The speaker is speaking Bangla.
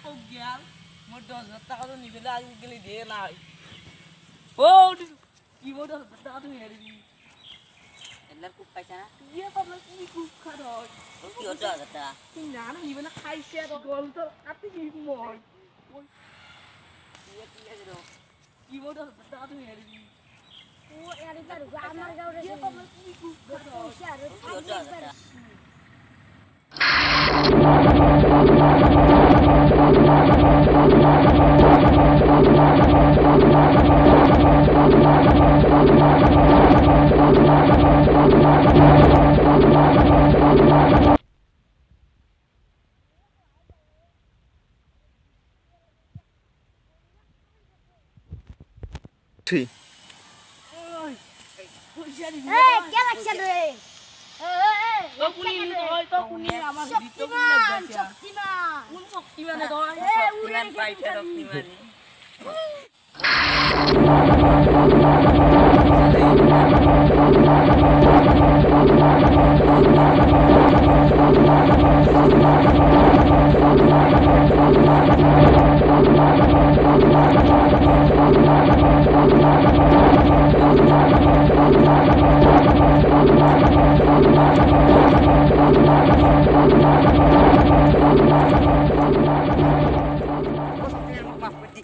কক গেল মোর 10,000 টাকা তো নিবেলে আজ গেলে দিয়ে নাই ও কি মোর 10,000 টাকা তুমি হেরে দি এল্লার খুব পাইছা না ইয়ে পাবলা কি খুব খারাপ কি হতো আগটা তুই না না নিবেলে খাইছে তো গল তো আপনি কি মই ইয়ে কি লাগে রে কি মোর 10,000 টাকা তুমি হেরে দি ও এরি পারু আমার গাওরে ইয়ে পাবলা কি খুব খারাপ পয়সা আর কি হতো আগটা ঠিক ওই পয়সা দি এ কে লাগছে রে তো কুনি তো কুনি আমার ভিতর কুনি লাগছে শক্তিমান কোন শক্তিমানে তো ইমান পাইছা রক্তি মারি মাফ করে দি